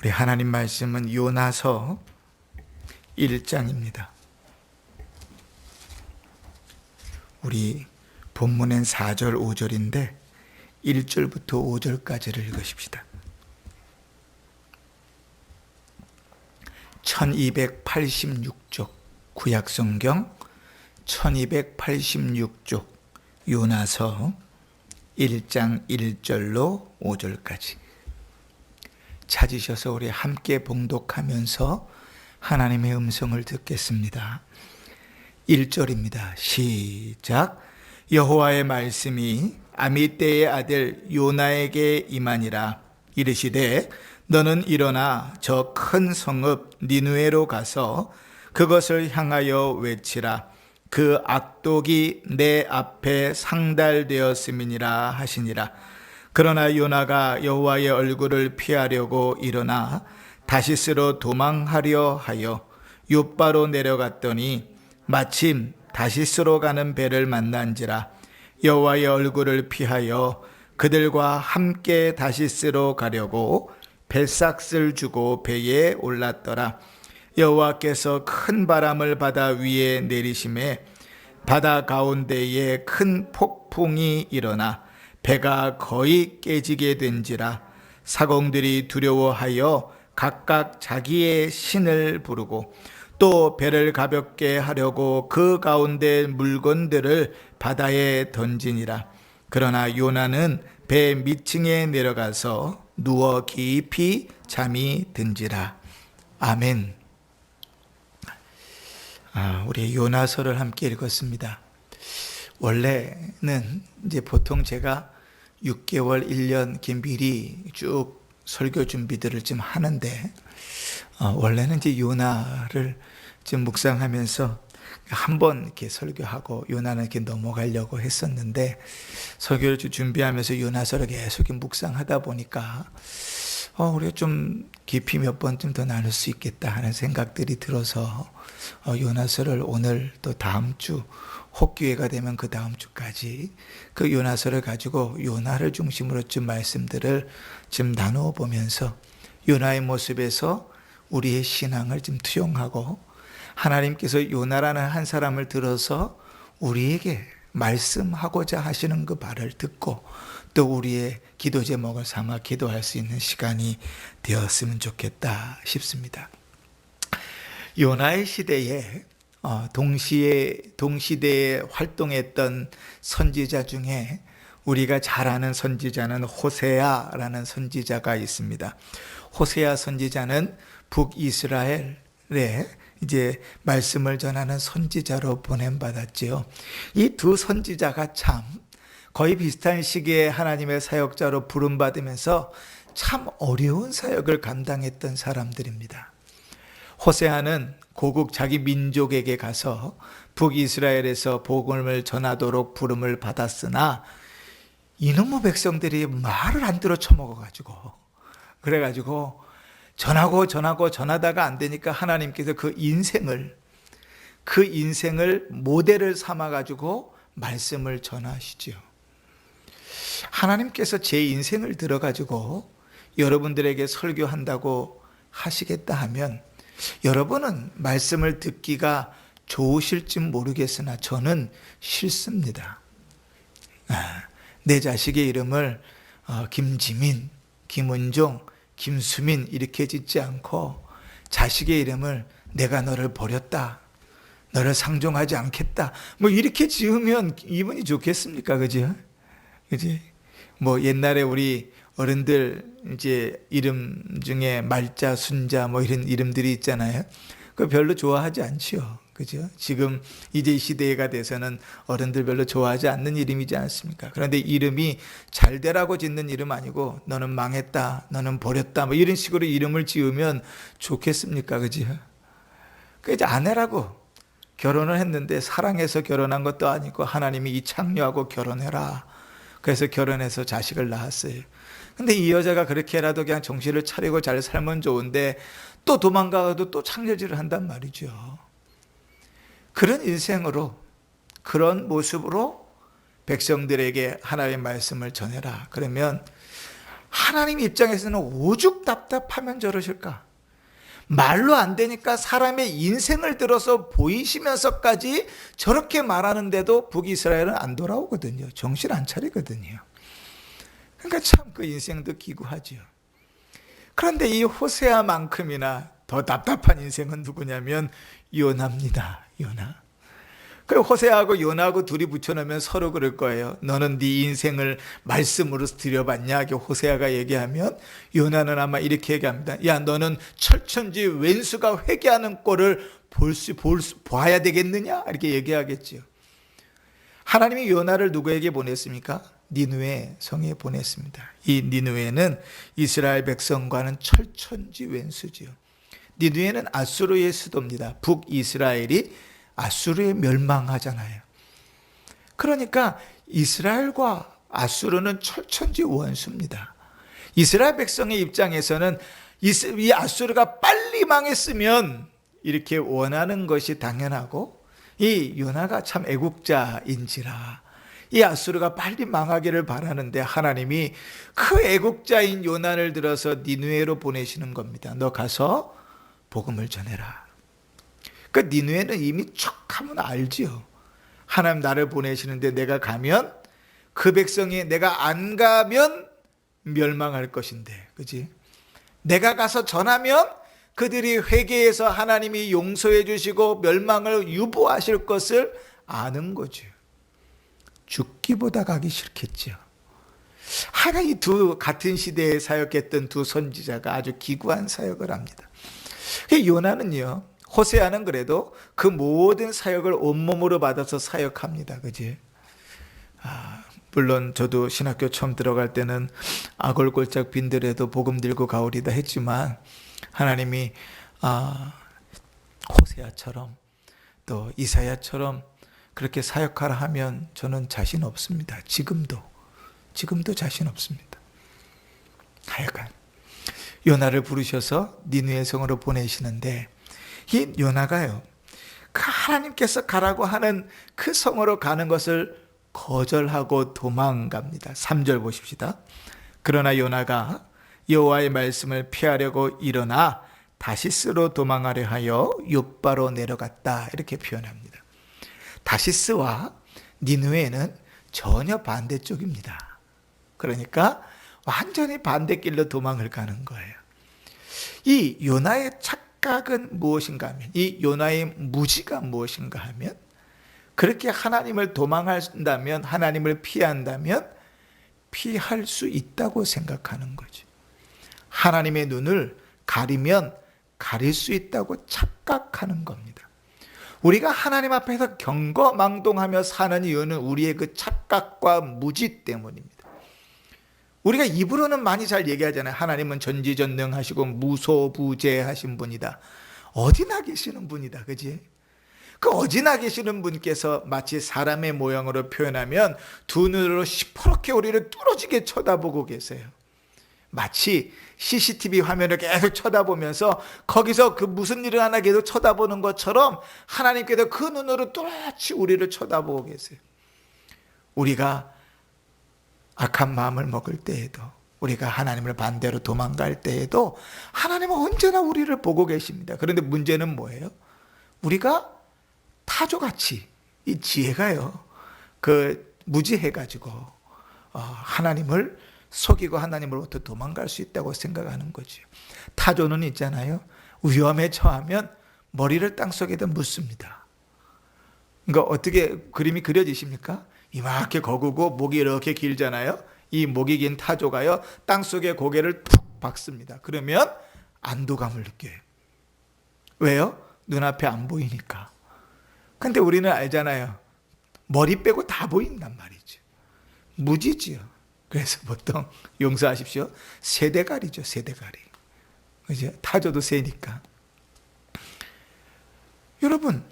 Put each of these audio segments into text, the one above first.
우리 하나님 말씀은 요나서 1장입니다. 우리 본문엔 4절 5절인데 1절부터 5절까지를 읽으십시다. 1286쪽 구약성경 1286쪽 요나서 1장 1절로 5절까지 찾으셔서 우리 함께 봉독하면서 하나님의 음성을 듣겠습니다. 1절입니다. 시작. 여호와의 말씀이 아미떼의 아들 요나에게 임하니라. 이르시되 너는 일어나 저 큰 성읍 니느웨로 가서 그것을 향하여 외치라. 그 악독이 내 앞에 상달되었음이니라 하시니라. 그러나 요나가 여호와의 얼굴을 피하려고 일어나 다시스로 도망하려 하여 욥바로 내려갔더니 마침 다시스로 가는 배를 만난지라. 여호와의 얼굴을 피하여 그들과 함께 다시스로 가려고 뱃삭을 주고 배에 올랐더라. 여호와께서 큰 바람을 바다 위에 내리심에 바다 가운데에 큰 폭풍이 일어나 배가 거의 깨지게 된지라. 사공들이 두려워하여 각각 자기의 신을 부르고 또 배를 가볍게 하려고 그 가운데 물건들을 바다에 던지니라. 그러나 요나는 배 밑층에 내려가서 누워 깊이 잠이 든지라. 아멘. 우리 요나서를 함께 읽었습니다. 원래는 이제 보통 제가 6개월, 1년 이렇게 미리 쭉 설교 준비들을 좀 하는데, 원래는 이제 요나를 좀 묵상하면서 한번 이렇게 설교하고 요나는 이렇게 넘어가려고 했었는데, 설교를 준비하면서 요나서를 계속 묵상하다 보니까, 우리가 좀 깊이 몇 번쯤 더 나눌 수 있겠다 하는 생각들이 들어서, 요나서를 오늘 또 다음 주 혹기회가 되면 그 다음 주까지 그 요나서를 가지고 요나를 중심으로 좀 말씀들을 좀 나누어 보면서 요나의 모습에서 우리의 신앙을 좀 투영하고 하나님께서 요나라는 한 사람을 들어서 우리에게 말씀하고자 하시는 그 말을 듣고 또 우리의 기도 제목을 삼아 기도할 수 있는 시간이 되었으면 좋겠다 싶습니다. 요나의 시대에 동시대에 활동했던 선지자 중에 우리가 잘 아는 선지자는 호세아라는 선지자가 있습니다. 호세아 선지자는 북이스라엘에 이제 말씀을 전하는 선지자로 보냄받았지요. 이 두 선지자가 참 거의 비슷한 시기에 하나님의 사역자로 부름받으면서 참 어려운 사역을 감당했던 사람들입니다. 호세아는 고국 자기 민족에게 가서 북이스라엘에서 복음을 전하도록 부름을 받았으나 이놈의 백성들이 말을 안 들어 쳐먹어가지고 그래가지고 전하다가 안 되니까 하나님께서 그 인생을 모델을 삼아가지고 말씀을 전하시죠. 하나님께서 제 인생을 들어가지고 여러분들에게 설교한다고 하시겠다 하면 여러분은 말씀을 듣기가 좋으실지 모르겠으나 저는 싫습니다. 내 자식의 이름을 김지민, 김은종, 김수민 이렇게 짓지 않고 자식의 이름을 내가 너를 버렸다, 너를 상종하지 않겠다 뭐 이렇게 지으면 이분이 좋겠습니까? 그지? 뭐 옛날에 우리 어른들 이제 이름 중에 말자, 순자 뭐 이런 이름들이 있잖아요. 그 별로 좋아하지 않지요. 그죠? 지금 이제 시대가 돼서는 어른들 별로 좋아하지 않는 이름이지 않습니까? 그런데 이름이 잘 되라고 짓는 이름 아니고 너는 망했다, 너는 버렸다 뭐 이런 식으로 이름을 지으면 좋겠습니까? 그죠? 그 이제 아내라고 결혼을 했는데 사랑해서 결혼한 것도 아니고 하나님이 이 창녀하고 결혼해라. 그래서 결혼해서 자식을 낳았어요. 근데 이 여자가 그렇게라도 그냥 정신을 차리고 잘 살면 좋은데 또 도망가도 또 창녀질을 한단 말이죠. 그런 인생으로 그런 모습으로 백성들에게 하나님의 말씀을 전해라. 그러면 하나님 입장에서는 오죽 답답하면 저러실까? 말로 안 되니까 사람의 인생을 들어서 보이시면서까지 저렇게 말하는데도 북이스라엘은 안 돌아오거든요. 정신 안 차리거든요. 그러니까 참 그 인생도 기구하죠. 그런데 이 호세아만큼이나 더 답답한 인생은 누구냐면 요나입니다. 요나. 그 호세아하고 요나하고 둘이 붙여놓으면 서로 그럴 거예요. 너는 네 인생을 말씀으로 들여봤냐? 이렇게 호세아가 얘기하면 요나는 아마 이렇게 얘기합니다. 야, 너는 철천지 왼수가 회개하는 꼴을 봐야 되겠느냐? 이렇게 얘기하겠지요. 하나님이 요나를 누구에게 보냈습니까? 니느웨 성에 보냈습니다. 이 니느웨는 이스라엘 백성과는 철천지 왼수지요. 니느웨는 아수르의 수도입니다. 북이스라엘이 아수르에 멸망하잖아요. 그러니까 이스라엘과 아수르는 철천지 원수입니다. 이스라엘 백성의 입장에서는 이 아수르가 빨리 망했으면 이렇게 원하는 것이 당연하고, 이 요나가 참 애국자인지라 이 아수르가 빨리 망하기를 바라는데 하나님이 그 애국자인 요나를 들어서 니느웨로 보내시는 겁니다. 너 가서 복음을 전해라. 그 니느웨는 이미 척하면 알지요. 하나님 나를 보내시는데 내가 가면 그 백성이 내가 안 가면 멸망할 것인데, 그지? 내가 가서 전하면 그들이 회개해서 하나님이 용서해 주시고 멸망을 유보하실 것을 아는 거죠. 죽기보다 가기 싫겠죠. 하나 이 두 같은 시대에 사역했던 두 선지자가 아주 기구한 사역을 합니다. 요나는요, 호세아는 그래도 그 모든 사역을 온몸으로 받아서 사역합니다. 그지? 물론 저도 신학교 처음 들어갈 때는 아골골짝 빈들에도 복음 들고 가오리다 했지만 하나님이 호세아처럼 또 이사야처럼 그렇게 사역하라 하면 저는 자신 없습니다. 지금도 자신 없습니다. 하여간 요나를 부르셔서 니느웨 성으로 보내시는데 이 요나가요, 그 하나님께서 가라고 하는 그 성으로 가는 것을 거절하고 도망갑니다. 3절 보십시다. 그러나 요나가 여호와의 말씀을 피하려고 일어나 다시스로 도망하려 하여 욥바로 내려갔다, 이렇게 표현합니다. 다시스와 니느웨는 전혀 반대쪽입니다. 그러니까 완전히 반대길로 도망을 가는 거예요. 이 요나의 착각은 무엇인가 하면, 이 요나의 무지가 무엇인가 하면, 그렇게 하나님을 도망한다면, 하나님을 피한다면 피할 수 있다고 생각하는 거죠. 하나님의 눈을 가리면 가릴 수 있다고 착각하는 겁니다. 우리가 하나님 앞에서 경거망동하며 사는 이유는 우리의 그 착각과 무지 때문입니다. 우리가 입으로는 많이 잘 얘기하잖아요. 하나님은 전지전능하시고 무소부재하신 분이다. 어디나 계시는 분이다. 그지? 그 어디나 계시는 분께서 마치 사람의 모양으로 표현하면 두 눈으로 시퍼렇게 우리를 뚫어지게 쳐다보고 계세요. 마치 CCTV 화면을 계속 쳐다보면서 거기서 그 무슨 일을 하나 계속 쳐다보는 것처럼 하나님께서 그 눈으로 뚜렷이 우리를 쳐다보고 계세요. 우리가 악한 마음을 먹을 때에도, 우리가 하나님을 반대로 도망갈 때에도 하나님은 언제나 우리를 보고 계십니다. 그런데 문제는 뭐예요? 우리가 타조같이 이 지혜가요, 그 무지해가지고 하나님을 속이고 하나님으로부터 도망갈 수 있다고 생각하는 거죠. 타조는 있잖아요, 위험에 처하면 머리를 땅속에다 묻습니다. 그러니까 어떻게 그림이 그려지십니까? 이렇게 거구고 목이 이렇게 길잖아요. 이 목이 긴 타조가요, 땅속에 고개를 툭 박습니다. 그러면 안도감을 느껴요. 왜요? 눈앞에 안 보이니까. 근데 우리는 알잖아요. 머리 빼고 다 보인단 말이죠. 무지지요. 그래서 보통 용서하십시오, 새대가리죠. 새대가리. 그죠? 타조도 새니까. 여러분,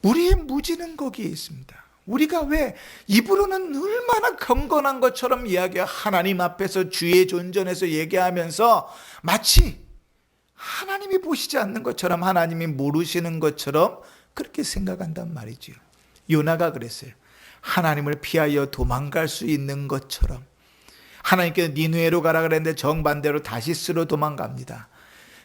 우리의 무지는 거기에 있습니다. 우리가 왜 입으로는 얼마나 경건한 것처럼 이야기해요. 하나님 앞에서 주의 존전에서 얘기하면서 마치 하나님이 보시지 않는 것처럼, 하나님이 모르시는 것처럼 그렇게 생각한단 말이죠. 요나가 그랬어요. 하나님을 피하여 도망갈 수 있는 것처럼, 하나님께서 니누에로 가라 그랬는데 정반대로 다시스로 도망갑니다.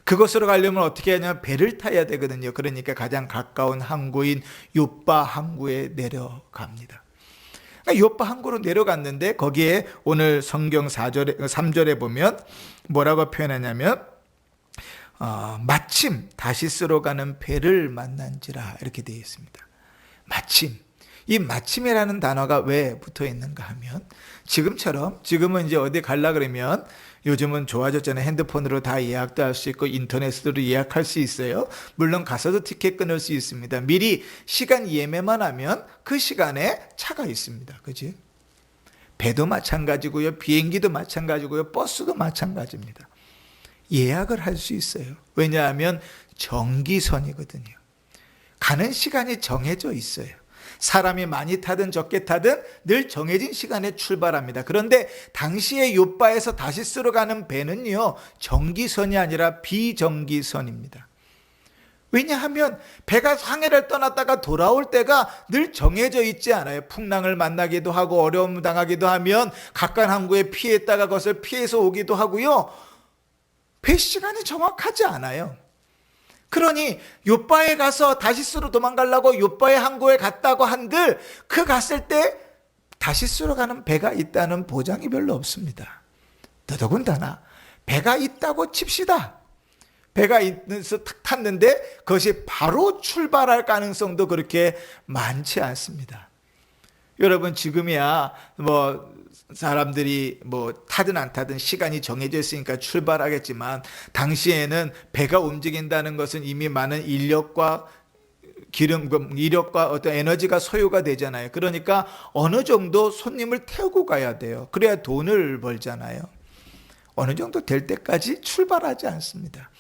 그곳으로 가려면 어떻게 하냐면 배를 타야 되거든요. 그러니까 가장 가까운 항구인 요빠 항구에 내려갑니다. 요빠 항구로 내려갔는데 거기에 오늘 성경 3절에 보면 뭐라고 표현하냐면 마침 다시스로 가는 배를 만난지라 이렇게 되어 있습니다. 마침. 이 마침이라는 단어가 왜 붙어 있는가 하면 지금은 이제 어디 갈라 그러면 요즘은 좋아졌잖아요. 핸드폰으로 다 예약도 할 수 있고 인터넷으로 예약할 수 있어요. 물론 가서도 티켓 끊을 수 있습니다. 미리 시간 예매만 하면 그 시간에 차가 있습니다. 그지? 배도 마찬가지고요. 비행기도 마찬가지고요. 버스도 마찬가지입니다. 예약을 할 수 있어요. 왜냐하면 정기선이거든요. 가는 시간이 정해져 있어요. 사람이 많이 타든 적게 타든 늘 정해진 시간에 출발합니다. 그런데 당시에 요바에서 다시스로 가는 배는요, 정기선이 아니라 비정기선입니다. 왜냐하면 배가 항해를 떠났다가 돌아올 때가 늘 정해져 있지 않아요. 풍랑을 만나기도 하고 어려움 당하기도 하면 가까운 항구에 피했다가 그것을 피해서 오기도 하고요. 배 시간이 정확하지 않아요. 그러니 요바에 가서 다시스로 도망가려고 요바의 항구에 갔다고 한들 그 갔을 때 다시스로 가는 배가 있다는 보장이 별로 없습니다. 더더군다나 배가 있다고 칩시다. 배가 있어서 탁 탔는데 그것이 바로 출발할 가능성도 그렇게 많지 않습니다. 여러분 지금이야 사람들이 타든 안 타든 시간이 정해져 있으니까 출발하겠지만 당시에는 배가 움직인다는 것은 이미 많은 인력과 이력과 어떤 에너지가 소요가 되잖아요. 그러니까 어느 정도 손님을 태우고 가야 돼요. 그래야 돈을 벌잖아요. 어느 정도 될 때까지 출발하지 않습니다.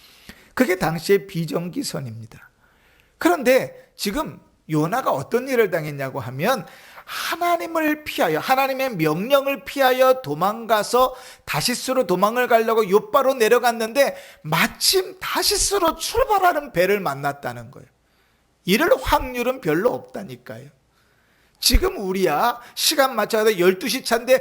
그게 당시의 비정기선입니다. 그런데 지금 요나가 어떤 일을 당했냐고 하면 하나님을 피하여 하나님의 명령을 피하여 도망가서 다시스로 도망을 가려고 요바로 내려갔는데 마침 다시스로 출발하는 배를 만났다는 거예요. 이럴 확률은 별로 없다니까요. 지금 우리야 시간 맞춰서 12시 차인데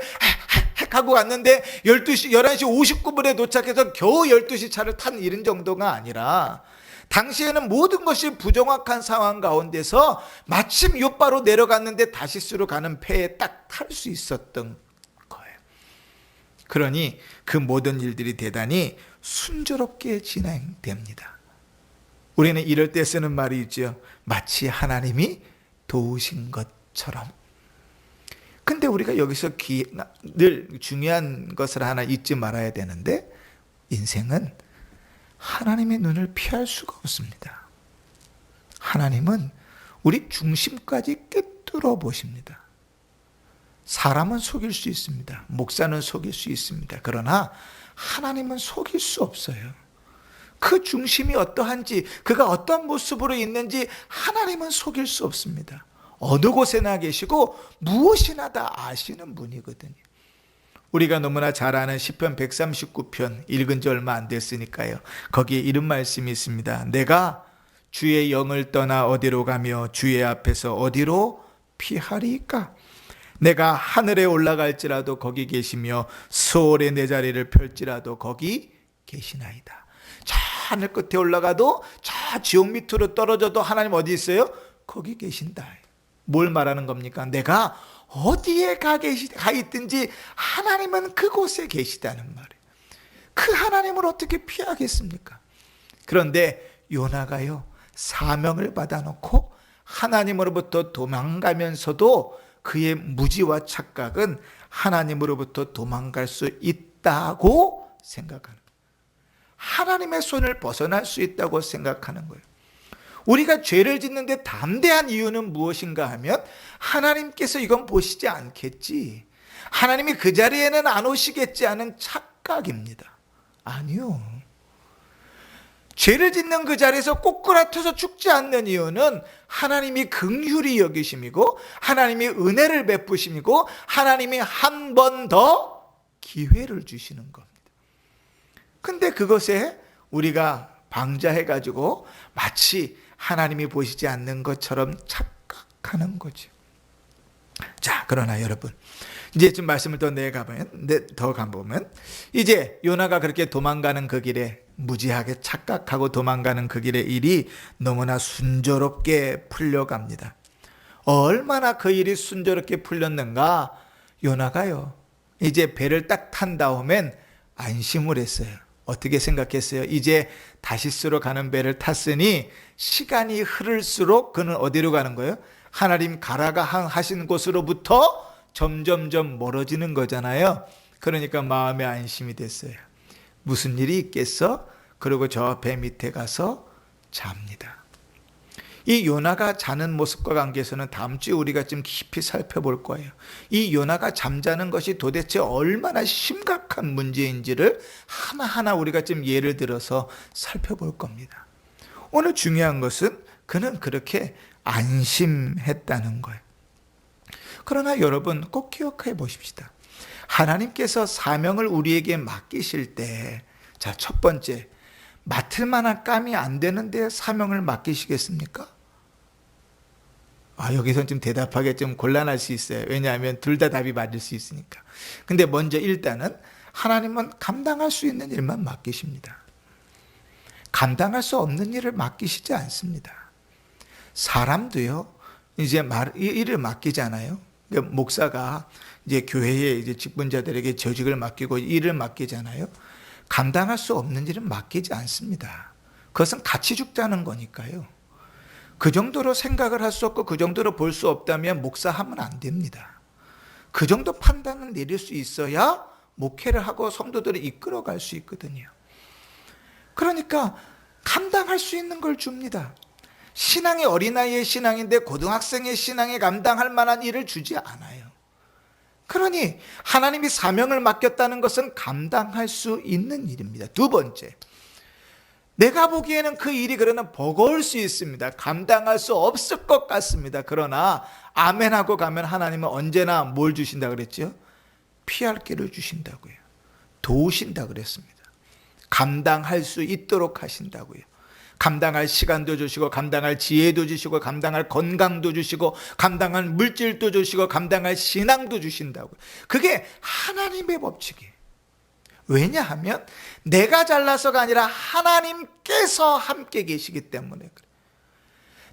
핵 하고 갔는데 11시 59분에 도착해서 겨우 12시 차를 탄 이런 정도가 아니라 당시에는 모든 것이 부정확한 상황 가운데서 마침 요바로 내려갔는데 다시스로 가는 배에 딱 탈 수 있었던 거예요. 그러니 그 모든 일들이 대단히 순조롭게 진행됩니다. 우리는 이럴 때 쓰는 말이 있죠. 마치 하나님이 도우신 것처럼. 근데 우리가 여기서 늘 중요한 것을 하나 잊지 말아야 되는데 인생은 하나님의 눈을 피할 수가 없습니다. 하나님은 우리 중심까지 꿰뚫어 보십니다. 사람은 속일 수 있습니다. 목사는 속일 수 있습니다. 그러나 하나님은 속일 수 없어요. 그 중심이 어떠한지, 그가 어떤 모습으로 있는지 하나님은 속일 수 없습니다. 어느 곳에나 계시고 무엇이나 다 아시는 분이거든요. 우리가 너무나 잘 아는 시편 139편 읽은 지 얼마 안 됐으니까요. 거기에 이런 말씀이 있습니다. 내가 주의 영을 떠나 어디로 가며 주의 앞에서 어디로 피하리까? 내가 하늘에 올라갈지라도 거기 계시며 수월에 내 자리를 펼지라도 거기 계시나이다. 저 하늘 끝에 올라가도 저 지옥 밑으로 떨어져도 하나님 어디 있어요? 거기 계신다. 뭘 말하는 겁니까? 내가 어디에 가 있든지 하나님은 그곳에 계시다는 말이에요. 그 하나님을 어떻게 피하겠습니까? 그런데 요나가요, 사명을 받아놓고 하나님으로부터 도망가면서도 그의 무지와 착각은 하나님으로부터 도망갈 수 있다고 생각하는 거예요. 하나님의 손을 벗어날 수 있다고 생각하는 거예요. 우리가 죄를 짓는데 담대한 이유는 무엇인가 하면 하나님께서 이건 보시지 않겠지, 하나님이 그 자리에는 안 오시겠지 하는 착각입니다. 아니요. 죄를 짓는 그 자리에서 꼬꾸라쳐서 죽지 않는 이유는 하나님이 긍휼히 여기심이고 하나님이 은혜를 베푸심이고 하나님이 한 번 더 기회를 주시는 겁니다. 근데 그것에 우리가 방자해가지고 마치 하나님이 보시지 않는 것처럼 착각하는 거죠. 자, 그러나 여러분, 이제 좀 말씀을 더 가보면 이제 요나가 그렇게 도망가는 그 길에 무지하게 착각하고 도망가는 그 길의 일이 너무나 순조롭게 풀려갑니다. 얼마나 그 일이 순조롭게 풀렸는가? 요나가요, 이제 배를 딱 탄 다음엔 안심을 했어요. 어떻게 생각했어요? 이제 다시스로 가는 배를 탔으니 시간이 흐를수록 그는 어디로 가는 거예요? 하나님 가라가 하신 곳으로부터 점점점 멀어지는 거잖아요. 그러니까 마음에 안심이 됐어요. 무슨 일이 있겠어? 그리고 저 배 밑에 가서 잡니다. 이 요나가 자는 모습과 관계에서는 다음 주에 우리가 좀 깊이 살펴볼 거예요. 이 요나가 잠자는 것이 도대체 얼마나 심각한 문제인지를 하나하나 우리가 좀 예를 들어서 살펴볼 겁니다. 오늘 중요한 것은 그는 그렇게 안심했다는 거예요. 그러나 여러분 꼭 기억해 보십시다. 하나님께서 사명을 우리에게 맡기실 때, 자, 첫 번째, 맡을 만한 감이 안 되는데 사명을 맡기시겠습니까? 여기선 좀 대답하기 좀 곤란할 수 있어요. 왜냐하면 둘 다 답이 맞을 수 있으니까. 근데 먼저 일단은 하나님은 감당할 수 있는 일만 맡기십니다. 감당할 수 없는 일을 맡기시지 않습니다. 사람도요, 이제 일을 맡기잖아요. 그러니까 목사가 이제 교회에 이제 직분자들에게 조직을 맡기고 일을 맡기잖아요. 감당할 수 없는 일은 맡기지 않습니다. 그것은 같이 죽자는 거니까요. 그 정도로 생각을 할 수 없고 그 정도로 볼 수 없다면 목사하면 안 됩니다. 그 정도 판단을 내릴 수 있어야 목회를 하고 성도들을 이끌어갈 수 있거든요. 그러니까 감당할 수 있는 걸 줍니다. 신앙이 어린아이의 신앙인데 고등학생의 신앙에 감당할 만한 일을 주지 않아요. 그러니 하나님이 사명을 맡겼다는 것은 감당할 수 있는 일입니다. 두 번째, 내가 보기에는 그 일이 그러나 버거울 수 있습니다. 감당할 수 없을 것 같습니다. 그러나 아멘하고 가면 하나님은 언제나 뭘 주신다 그랬죠? 피할 길을 주신다고요. 도우신다 그랬습니다. 감당할 수 있도록 하신다고요. 감당할 시간도 주시고 감당할 지혜도 주시고 감당할 건강도 주시고 감당할 물질도 주시고 감당할 신앙도 주신다고요. 그게 하나님의 법칙이에요. 왜냐하면 내가 잘나서가 아니라 하나님께서 함께 계시기 때문에 그래.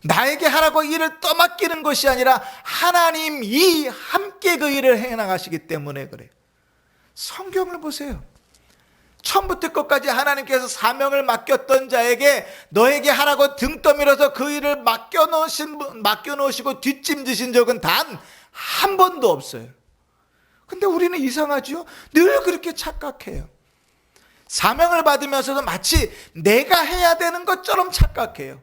나에게 하라고 일을 떠맡기는 것이 아니라 하나님이 함께 그 일을 해나가시기 때문에 그래. 성경을 보세요. 처음부터 끝까지 하나님께서 사명을 맡겼던 자에게 너에게 하라고 등 떠밀어서 그 일을 맡겨놓으시고 뒷짐지신 적은 단 한 번도 없어요. 근데 우리는 이상하죠? 늘 그렇게 착각해요. 사명을 받으면서도 마치 내가 해야 되는 것처럼 착각해요.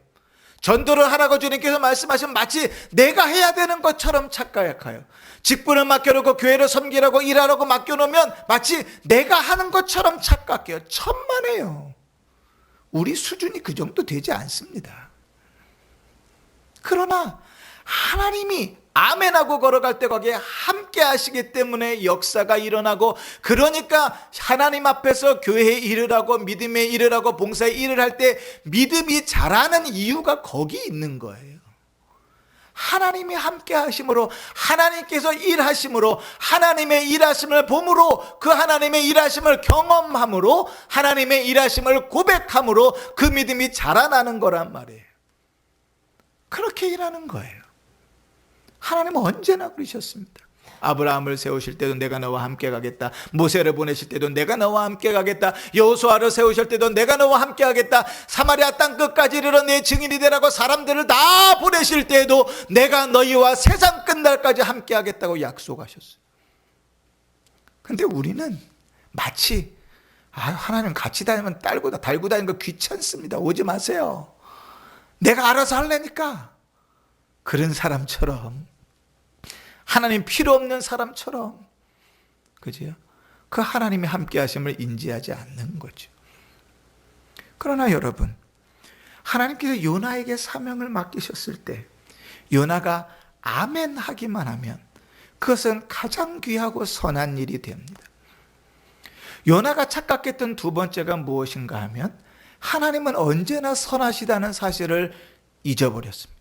전도를 하라고 주님께서 말씀하시면 마치 내가 해야 되는 것처럼 착각해요. 직분을 맡겨놓고 교회를 섬기라고 일하라고 맡겨놓으면 마치 내가 하는 것처럼 착각해요. 천만에요. 우리 수준이 그 정도 되지 않습니다. 그러나 하나님이 아멘하고 걸어갈 때 거기에 함께 하시기 때문에 역사가 일어나고, 그러니까 하나님 앞에서 교회의 일을 하고 믿음의 일을 하고 봉사의 일을 할 때 믿음이 자라는 이유가 거기 있는 거예요. 하나님이 함께 하심으로, 하나님께서 일하심으로, 하나님의 일하심을 봄으로, 그 하나님의 일하심을 경험함으로, 하나님의 일하심을 고백함으로 그 믿음이 자라나는 거란 말이에요. 그렇게 일하는 거예요. 하나님은 언제나 그러셨습니다. 아브라함을 세우실 때도 내가 너와 함께 가겠다. 모세를 보내실 때도 내가 너와 함께 가겠다. 여호수아를 세우실 때도 내가 너와 함께 하겠다. 사마리아 땅 끝까지 이르러 내 증인이 되라고 사람들을 다 보내실 때에도 내가 너희와 세상 끝날까지 함께 하겠다고 약속하셨어요. 근데 우리는 마치 하나님 같이 다니면 달고 다니는 거 귀찮습니다. 오지 마세요. 내가 알아서 할래니까. 그런 사람처럼, 하나님 필요 없는 사람처럼, 그죠? 그 하나님이 함께 하심을 인지하지 않는 거죠. 그러나 여러분, 하나님께서 요나에게 사명을 맡기셨을 때 요나가 아멘 하기만 하면 그것은 가장 귀하고 선한 일이 됩니다. 요나가 착각했던 두 번째가 무엇인가 하면 하나님은 언제나 선하시다는 사실을 잊어버렸습니다.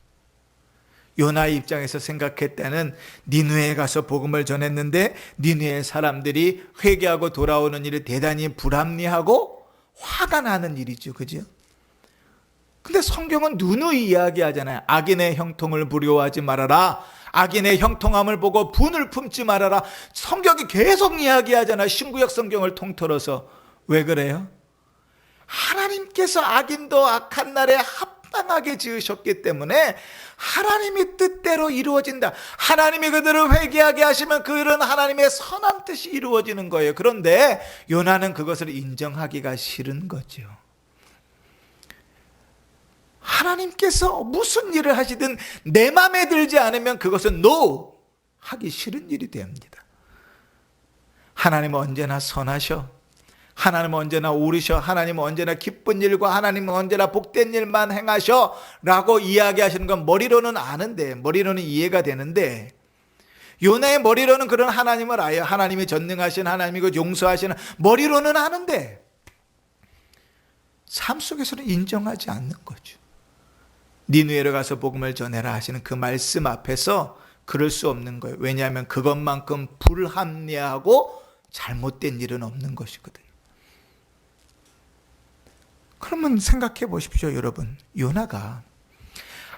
요나의 입장에서 생각할 때는 니느웨에 가서 복음을 전했는데 니느웨 사람들이 회개하고 돌아오는 일이 대단히 불합리하고 화가 나는 일이죠. 그죠? 근데 성경은 누누이 이야기하잖아요. 악인의 형통을 부러워하지 말아라. 악인의 형통함을 보고 분을 품지 말아라. 성경이 계속 이야기하잖아요. 신구약 성경을 통틀어서. 왜 그래요? 하나님께서 악인도 악한 날에 합당하게 지으셨기 때문에 하나님의 뜻대로 이루어진다. 하나님이 그들을 회개하게 하시면 그런 하나님의 선한 뜻이 이루어지는 거예요. 그런데 요나는 그것을 인정하기가 싫은 거죠. 하나님께서 무슨 일을 하시든 내 마음에 들지 않으면 그것은 NO! 하기 싫은 일이 됩니다. 하나님은 언제나 선하셔. 하나님은 언제나 옳으셔. 하나님은 언제나 기쁜 일과 하나님은 언제나 복된 일만 행하셔 라고 이야기하시는 건 머리로는 아는데, 머리로는 이해가 되는데, 요나의 머리로는 그런 하나님을 알아요. 하나님이 전능하신 하나님이고 용서하시는, 머리로는 아는데 삶 속에서는 인정하지 않는 거죠. 니느웨로 가서 복음을 전해라 하시는 그 말씀 앞에서 그럴 수 없는 거예요. 왜냐하면 그것만큼 불합리하고 잘못된 일은 없는 것이거든요. 그러면 생각해 보십시오, 여러분. 요나가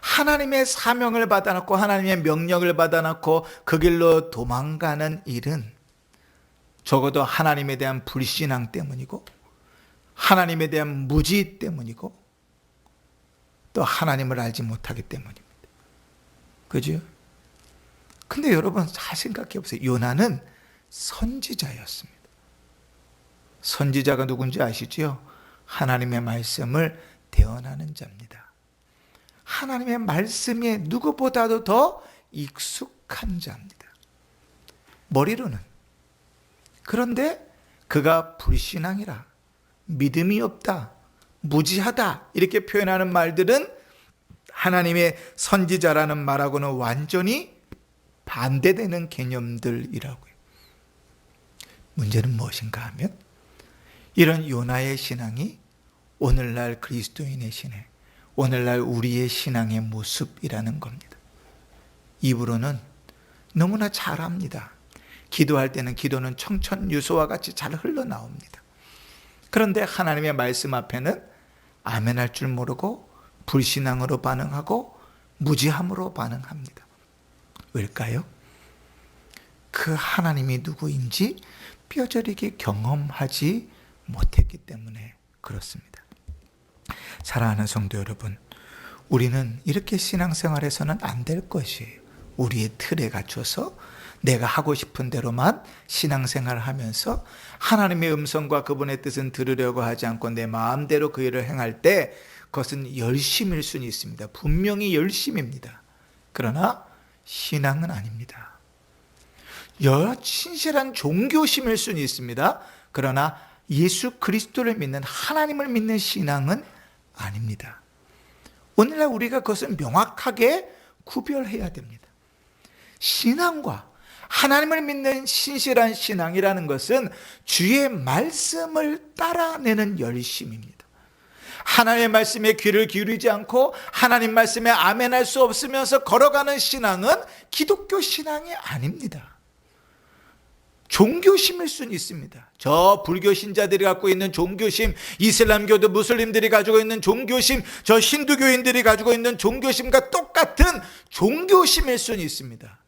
하나님의 사명을 받아놓고 하나님의 명령을 받아놓고 그 길로 도망가는 일은 적어도 하나님에 대한 불신앙 때문이고 하나님에 대한 무지 때문이고 또 하나님을 알지 못하기 때문입니다. 그죠? 근데 여러분 잘 생각해 보세요. 요나는 선지자였습니다. 선지자가 누군지 아시죠? 하나님의 말씀을 대언하는 자입니다. 하나님의 말씀에 누구보다도 더 익숙한 자입니다. 머리로는. 그런데 그가 불신앙이라, 믿음이 없다, 무지하다 이렇게 표현하는 말들은 하나님의 선지자라는 말하고는 완전히 반대되는 개념들이라고요. 문제는 무엇인가 하면 이런 요나의 신앙이 오늘날 그리스도인의 신앙, 오늘날 우리의 신앙의 모습이라는 겁니다. 입으로는 너무나 잘합니다. 기도할 때는 기도는 청천유소와 같이 잘 흘러나옵니다. 그런데 하나님의 말씀 앞에는 아멘할 줄 모르고 불신앙으로 반응하고 무지함으로 반응합니다. 왜일까요? 그 하나님이 누구인지 뼈저리게 경험하지 못했기 때문에 그렇습니다. 사랑하는 성도 여러분, 우리는 이렇게 신앙생활에서는 안 될 것이에요. 우리의 틀에 갇혀서 내가 하고 싶은 대로만 신앙생활을 하면서 하나님의 음성과 그분의 뜻은 들으려고 하지 않고 내 마음대로 그 일을 행할 때 그것은 열심일 수는 있습니다. 분명히 열심입니다. 그러나 신앙은 아닙니다. 신실한 종교심일 수는 있습니다. 그러나 예수 그리스도를 믿는 하나님을 믿는 신앙은 아닙니다. 오늘날 우리가 그것을 명확하게 구별해야 됩니다. 신앙과 하나님을 믿는 신실한 신앙이라는 것은 주의 말씀을 따라내는 열심입니다. 하나님의 말씀에 귀를 기울이지 않고 하나님 말씀에 아멘할 수 없으면서 걸어가는 신앙은 기독교 신앙이 아닙니다. 종교심일 수는 있습니다. 저 불교 신자들이 갖고 있는 종교심, 이슬람교도 무슬림들이 가지고 있는 종교심, 저 힌두교인들이 가지고 있는 종교심과 똑같은 종교심일 수는 있습니다.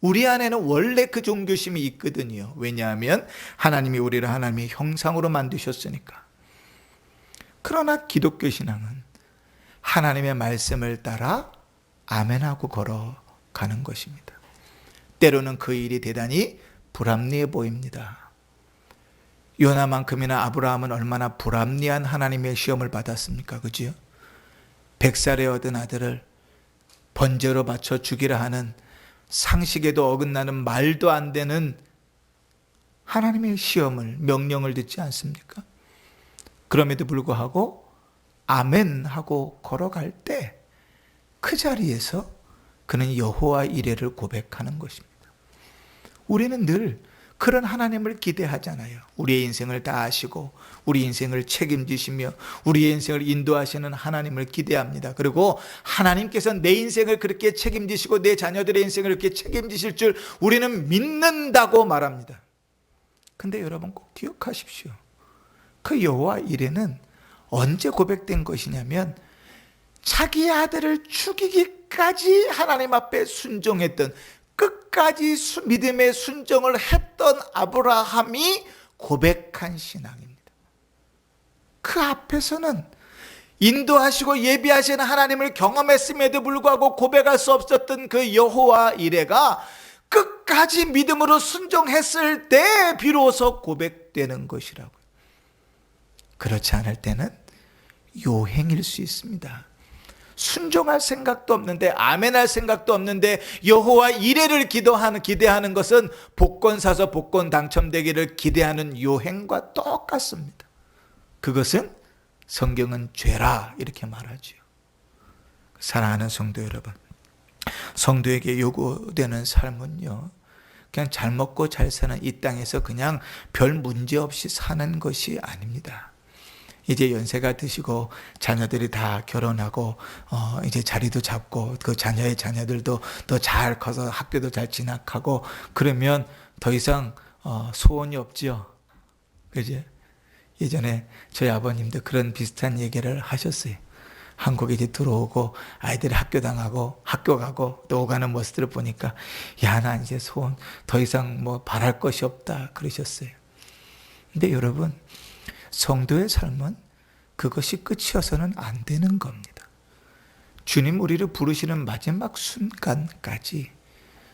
우리 안에는 원래 그 종교심이 있거든요. 왜냐하면 하나님이 우리를 하나님의 형상으로 만드셨으니까. 그러나 기독교 신앙은 하나님의 말씀을 따라 아멘하고 걸어가는 것입니다. 때로는 그 일이 대단히 불합리해 보입니다. 요나만큼이나 아브라함은 얼마나 불합리한 하나님의 시험을 받았습니까? 그죠? 100살에 얻은 아들을 번제로 바쳐 죽이라 하는 상식에도 어긋나는 말도 안 되는 하나님의 시험을, 명령을 듣지 않습니까? 그럼에도 불구하고 아멘 하고 걸어갈 때 그 자리에서 그는 여호와 이레를 고백하는 것입니다. 우리는 늘 그런 하나님을 기대하잖아요. 우리의 인생을 다 아시고 우리 인생을 책임지시며 우리의 인생을 인도하시는 하나님을 기대합니다. 그리고 하나님께서 내 인생을 그렇게 책임지시고 내 자녀들의 인생을 그렇게 책임지실 줄 우리는 믿는다고 말합니다. 근데 여러분 꼭 기억하십시오. 그 여호와 이레는 언제 고백된 것이냐면 자기 아들을 죽이기까지 하나님 앞에 순종했던, 끝까지 믿음의 순종을 했던 아브라함이 고백한 신앙입니다. 그 앞에서는 인도하시고 예비하시는 하나님을 경험했음에도 불구하고 고백할 수 없었던 그 여호와 이레가 끝까지 믿음으로 순종했을 때 비로소 고백되는 것이라고요. 그렇지 않을 때는 요행일 수 있습니다. 순종할 생각도 없는데, 아멘할 생각도 없는데 여호와 이레를 기대하는 것은 복권 사서 복권 당첨되기를 기대하는 요행과 똑같습니다. 그것은 성경은 죄라 이렇게 말하죠. 사랑하는 성도 여러분, 성도에게 요구되는 삶은요, 그냥 잘 먹고 잘 사는 이 땅에서 그냥 별 문제 없이 사는 것이 아닙니다. 이제 연세가 드시고 자녀들이 다 결혼하고 이제 자리도 잡고 그 자녀의 자녀들도 더 잘 커서 학교도 잘 진학하고 그러면 더 이상 소원이 없지요. 그죠? 예전에 저희 아버님도 그런 비슷한 얘기를 하셨어요. 한국에 이제 들어오고 아이들이 학교 가고 또 오가는 모습들을 보니까 야, 나 이제 소원 더 이상 뭐 바랄 것이 없다 그러셨어요. 근데 여러분, 성도의 삶은 그것이 끝이어서는 안 되는 겁니다. 주님 우리를 부르시는 마지막 순간까지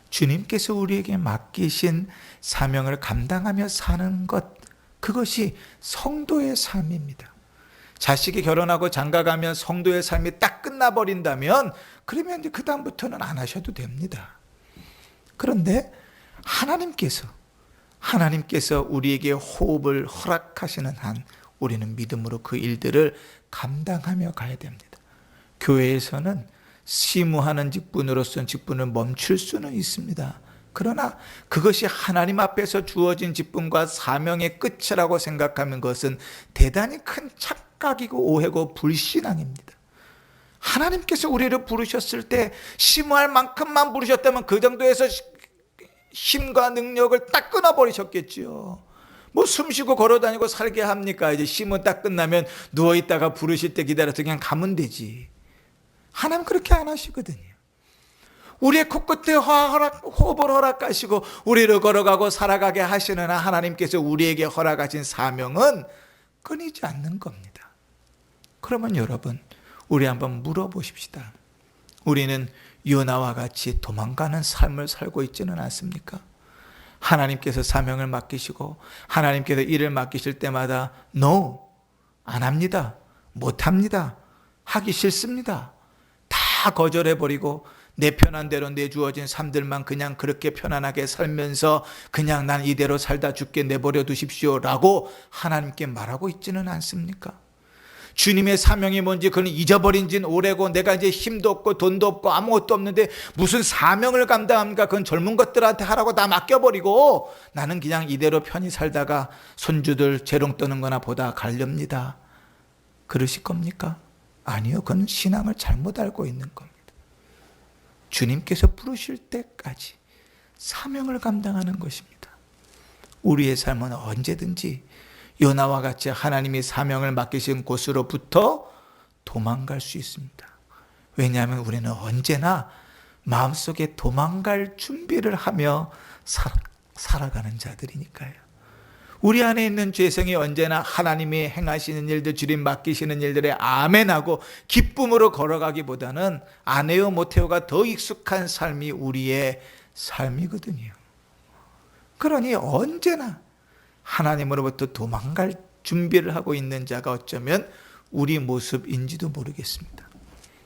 주님께서 우리에게 맡기신 사명을 감당하며 사는 것, 그것이 성도의 삶입니다. 자식이 결혼하고 장가가면 성도의 삶이 딱 끝나버린다면 그러면 이제 그 다음부터는 안 하셔도 됩니다. 그런데 하나님께서 우리에게 호흡을 허락하시는 한 우리는 믿음으로 그 일들을 감당하며 가야 됩니다. 교회에서는 시무하는 직분으로서는 직분을 멈출 수는 있습니다. 그러나 그것이 하나님 앞에서 주어진 직분과 사명의 끝이라고 생각하는 것은 대단히 큰 착각이고 오해고 불신앙입니다. 하나님께서 우리를 부르셨을 때 심할 만큼만 부르셨다면 그 정도에서 힘과 능력을 딱 끊어버리셨겠지요. 뭐 숨쉬고 걸어다니고 살게 합니까? 이제 심은 딱 끝나면 누워있다가 부르실 때 기다려서 그냥 가면 되지. 하나님 그렇게 안 하시거든요. 우리의 코끝에 호흡을 허락하시고 우리를 걸어가고 살아가게 하시는 하나님께서 우리에게 허락하신 사명은 끊이지 않는 겁니다. 그러면 여러분, 우리 한번 물어보십시다. 우리는 요나와 같이 도망가는 삶을 살고 있지는 않습니까? 하나님께서 사명을 맡기시고 하나님께서 일을 맡기실 때마다 No, 안 합니다. 못 합니다. 하기 싫습니다. 다 거절해버리고 내 편한 대로 내 주어진 삶들만 그냥 그렇게 편안하게 살면서 그냥 난 이대로 살다 죽게 내버려 두십시오 라고 하나님께 말하고 있지는 않습니까? 주님의 사명이 뭔지 그는 잊어버린 지는 오래고 내가 이제 힘도 없고 돈도 없고 아무것도 없는데 무슨 사명을 감당합니까? 그건 젊은 것들한테 하라고 다 맡겨버리고 나는 그냥 이대로 편히 살다가 손주들 재롱 떠는 거나 보다 가렵니다. 그러실 겁니까? 아니요. 그건 신앙을 잘못 알고 있는 겁니다. 주님께서 부르실 때까지 사명을 감당하는 것입니다. 우리의 삶은 언제든지 요나와 같이 하나님이 사명을 맡기신 곳으로부터 도망갈 수 있습니다. 왜냐하면 우리는 언제나 마음속에 도망갈 준비를 하며 살아가는 자들이니까요. 우리 안에 있는 죄성이 언제나 하나님이 행하시는 일들, 주님 맡기시는 일들에 아멘하고 기쁨으로 걸어가기보다는 안 해요 못해요가 더 익숙한 삶이 우리의 삶이거든요. 그러니 언제나 하나님으로부터 도망갈 준비를 하고 있는 자가 어쩌면 우리 모습인지도 모르겠습니다.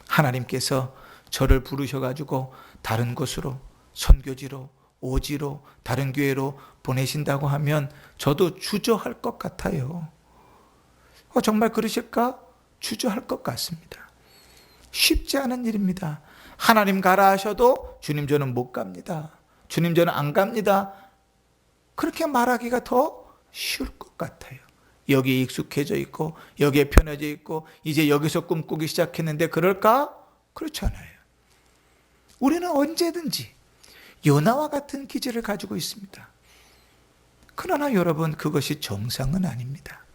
하나님께서 저를 부르셔가지고 다른 곳으로 선교지로 오지로 다른 교회로 보내신다고 하면 저도 주저할 것 같아요. 정말 그러실까? 주저할 것 같습니다. 쉽지 않은 일입니다. 하나님 가라 하셔도 주님 저는 못 갑니다. 주님 저는 안 갑니다. 그렇게 말하기가 더 쉬울 것 같아요. 여기에 익숙해져 있고 여기에 편해져 있고 이제 여기서 꿈꾸기 시작했는데 그럴까? 그렇지 않아요. 우리는 언제든지 요나와 같은 기질을 가지고 있습니다. 그러나 여러분, 그것이 정상은 아닙니다.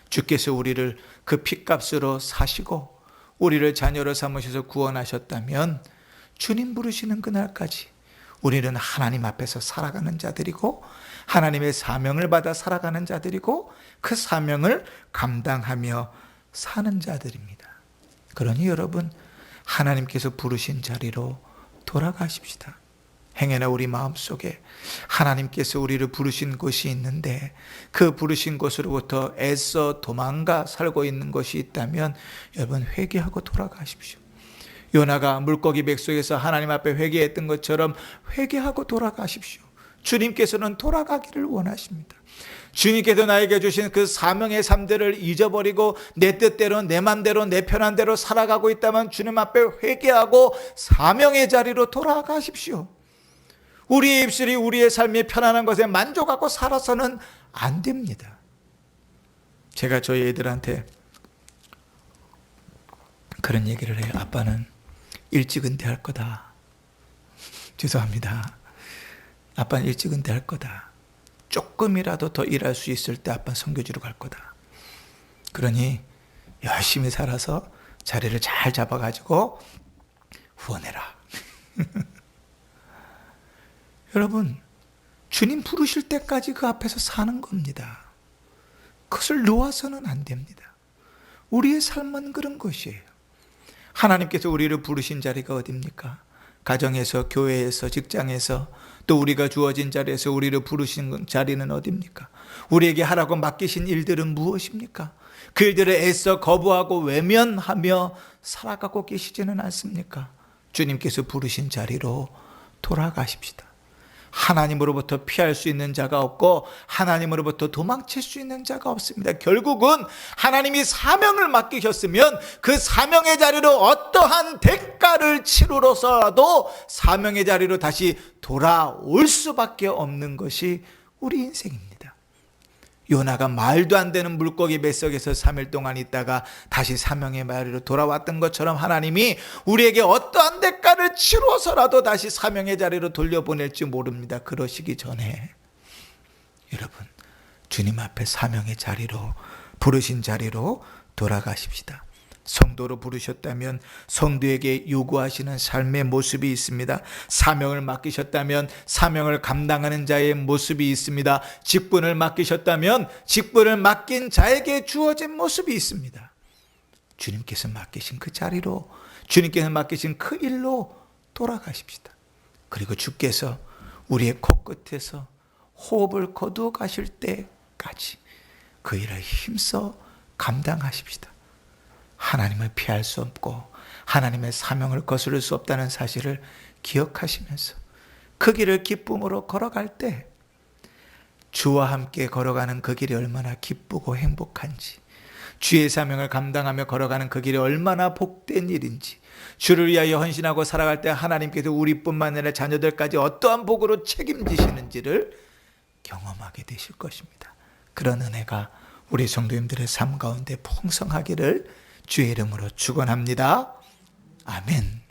주께서 우리를 그 핏값으로 사시고 우리를 자녀로 삼으셔서 구원하셨다면 주님 부르시는 그날까지 우리는 하나님 앞에서 살아가는 자들이고 하나님의 사명을 받아 살아가는 자들이고 그 사명을 감당하며 사는 자들입니다. 그러니 여러분, 하나님께서 부르신 자리로 돌아가십시다. 행여나 우리 마음속에 하나님께서 우리를 부르신 곳이 있는데 그 부르신 곳으로부터 애써 도망가 살고 있는 것이 있다면 여러분, 회개하고 돌아가십시오. 요나가 물고기 뱃속에서 하나님 앞에 회개했던 것처럼 회개하고 돌아가십시오. 주님께서는 돌아가기를 원하십니다. 주님께서 나에게 주신 그 사명의 삶들을 잊어버리고 내 뜻대로 내 맘대로 내 편한 대로 살아가고 있다면 주님 앞에 회개하고 사명의 자리로 돌아가십시오. 우리의 입술이 우리의 삶이 편안한 것에 만족하고 살아서는 안 됩니다. 제가 저희 애들한테 그런 얘기를 해요. 아빠는 일찍 은퇴할 거다. 죄송합니다. 아빠는 일찍 은퇴할 거다. 조금이라도 더 일할 수 있을 때 아빠는 선교지로 갈 거다. 그러니 열심히 살아서 자리를 잘 잡아가지고 후원해라. 여러분, 주님 부르실 때까지 그 앞에서 사는 겁니다. 그것을 놓아서는 안 됩니다. 우리의 삶은 그런 것이에요. 하나님께서 우리를 부르신 자리가 어디입니까? 가정에서, 교회에서, 직장에서, 또 우리가 주어진 자리에서 우리를 부르신 자리는 어디입니까? 우리에게 하라고 맡기신 일들은 무엇입니까? 그 일들을 애써 거부하고 외면하며 살아가고 계시지는 않습니까? 주님께서 부르신 자리로 돌아가십시다. 하나님으로부터 피할 수 있는 자가 없고 하나님으로부터 도망칠 수 있는 자가 없습니다. 결국은 하나님이 사명을 맡기셨으면 그 사명의 자리로 어떠한 대가를 치르러서라도 사명의 자리로 다시 돌아올 수밖에 없는 것이 우리 인생입니다. 요나가 말도 안 되는 물고기 뱃속에서 3일 동안 있다가 다시 사명의 자리로 돌아왔던 것처럼 하나님이 우리에게 어떠한 대가를 치러서라도 다시 사명의 자리로 돌려보낼지 모릅니다. 그러시기 전에 여러분, 주님 앞에 사명의 자리로, 부르신 자리로 돌아가십시다. 성도로 부르셨다면 성도에게 요구하시는 삶의 모습이 있습니다. 사명을 맡기셨다면 사명을 감당하는 자의 모습이 있습니다. 직분을 맡기셨다면 직분을 맡긴 자에게 주어진 모습이 있습니다. 주님께서 맡기신 그 자리로, 주님께서 맡기신 그 일로 돌아가십시다. 그리고 주께서 우리의 코끝에서 호흡을 거두어 가실 때까지 그 일을 힘써 감당하십시다. 하나님을 피할 수 없고 하나님의 사명을 거스를 수 없다는 사실을 기억하시면서 그 길을 기쁨으로 걸어갈 때 주와 함께 걸어가는 그 길이 얼마나 기쁘고 행복한지, 주의 사명을 감당하며 걸어가는 그 길이 얼마나 복된 일인지, 주를 위하여 헌신하고 살아갈 때 하나님께서 우리뿐만 아니라 자녀들까지 어떠한 복으로 책임지시는지를 경험하게 되실 것입니다. 그런 은혜가 우리 성도님들의 삶 가운데 풍성하기를 주의 이름으로 축원합니다. 아멘.